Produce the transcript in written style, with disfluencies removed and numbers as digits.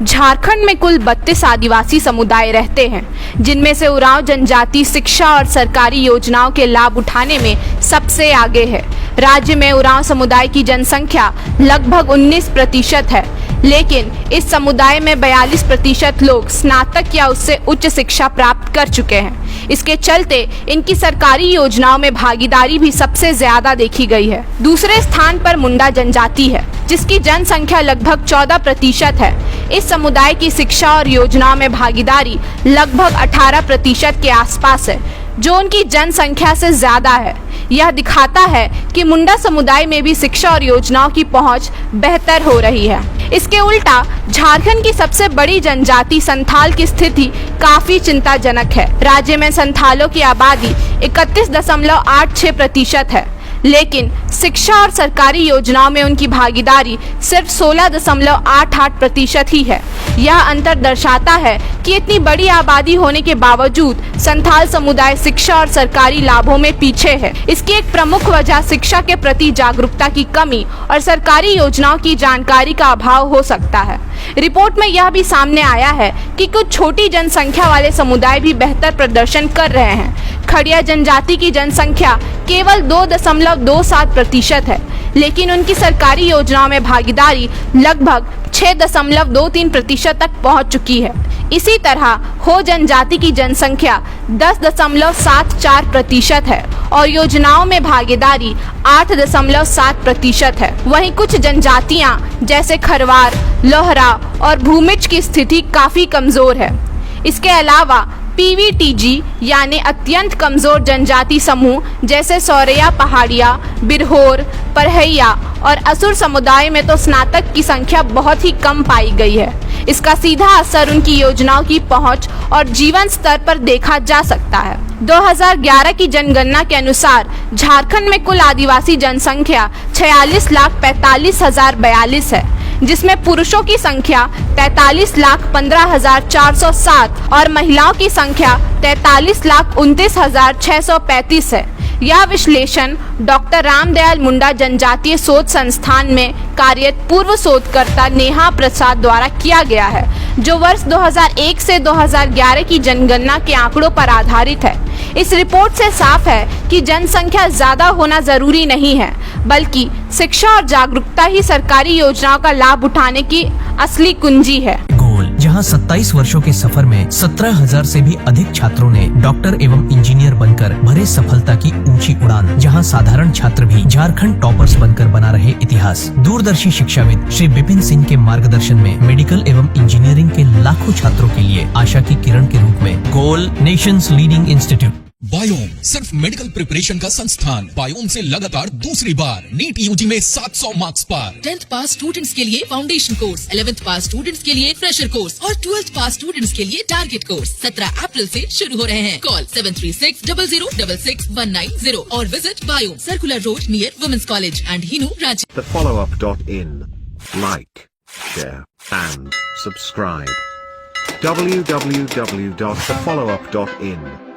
झारखंड में कुल 32 आदिवासी समुदाय रहते हैं, जिनमें से उरांव जनजाति शिक्षा और सरकारी योजनाओं के लाभ उठाने में सबसे आगे है। राज्य में उरांव समुदाय की जनसंख्या लगभग 19% है, लेकिन इस समुदाय में 42% लोग स्नातक या उससे उच्च शिक्षा प्राप्त कर चुके हैं। इसके चलते इनकी सरकारी योजनाओं में भागीदारी भी सबसे ज्यादा देखी गई है। दूसरे स्थान पर मुंडा जनजाति है, जिसकी जनसंख्या लगभग 14% है। इस समुदाय की शिक्षा और योजनाओं में भागीदारी लगभग 18% के आसपास है, जो उनकी जनसंख्या से ज्यादा है। यह दिखाता है कि मुंडा समुदाय में भी शिक्षा और योजनाओं की पहुंच बेहतर हो रही है। इसके उल्टा झारखंड की सबसे बड़ी जनजाति संथाल की स्थिति काफी चिंताजनक है। राज्य में संथालों की आबादी 31.86% है, लेकिन शिक्षा और सरकारी योजनाओं में उनकी भागीदारी सिर्फ 16.88% ही है। यह अंतर दर्शाता है कि इतनी बड़ी आबादी होने के बावजूद संथाल समुदाय शिक्षा और सरकारी लाभों में पीछे है। इसकी एक प्रमुख वजह शिक्षा के प्रति जागरूकता की कमी और सरकारी योजनाओं की जानकारी का अभाव हो सकता है। रिपोर्ट में यह भी सामने आया है कि कुछ छोटी जनसंख्या वाले समुदाय भी बेहतर प्रदर्शन कर रहे हैं। खड़िया जनजाति की जनसंख्या केवल 2.27% है, लेकिन उनकी सरकारी योजनाओं में भागीदारी लगभग 6.23% तक पहुंच चुकी है। इसी तरह हो जनजाति की जनसंख्या 10.74% है और योजनाओं में भागीदारी 8.7% है। वहीं कुछ जनजातियां जैसे खरवार, लोहरा और भूमिज की स्थिति काफी कमजोर है। इसके अलावा पीवीटीजी यानी अत्यंत कमजोर जनजाति समूह जैसे सौरैया पहाड़िया, बिरहोर, परहैया और असुर समुदाय में तो स्नातक की संख्या बहुत ही कम पाई गई है। इसका सीधा असर उनकी योजनाओं की पहुंच और जीवन स्तर पर देखा जा सकता है। 2011 की जनगणना के अनुसार झारखंड में कुल आदिवासी जनसंख्या 46,45,042 है, जिसमें पुरुषों की संख्या 43,15,407 और महिलाओं की संख्या 43,29,635 है। यह विश्लेषण डॉक्टर रामदयाल मुंडा जनजातीय शोध संस्थान में कार्यरत पूर्व शोधकर्ता नेहा प्रसाद द्वारा किया गया है, जो वर्ष 2001 से 2011 की जनगणना के आंकड़ों पर आधारित है। इस रिपोर्ट से साफ है कि जनसंख्या ज्यादा होना जरूरी नहीं है, बल्कि शिक्षा और जागरूकता ही सरकारी योजनाओं का लाभ उठाने की असली कुंजी है। जहां 27 वर्षों के सफर में 17,000 से भी अधिक छात्रों ने डॉक्टर एवं इंजीनियर बनकर भरे सफलता की ऊंची उड़ान, जहां साधारण छात्र भी झारखंड टॉपर्स बनकर बना रहे इतिहास। दूरदर्शी शिक्षाविद श्री विपिन सिंह के मार्गदर्शन में मेडिकल एवं इंजीनियरिंग के लाखों छात्रों के लिए आशा की किरण के रूप में गोल नेशंस लीडिंग इंस्टीट्यूट। बायोम सिर्फ मेडिकल प्रिपरेशन का संस्थान। बायोम से लगातार दूसरी बार नीट यूजी में 700 मार्क्स पार। 10th पास स्टूडेंट्स के लिए फाउंडेशन कोर्स, 11th पास स्टूडेंट्स के लिए फ्रेशर कोर्स और 12th पास स्टूडेंट्स के लिए टारगेट कोर्स 17 अप्रैल से शुरू हो रहे हैं। कॉल 7360066190 और visit Biome, circular road near women's college and Hinoo, Ranchi. thefollowup.in. Like, share and subscribe. www.thefollowup.in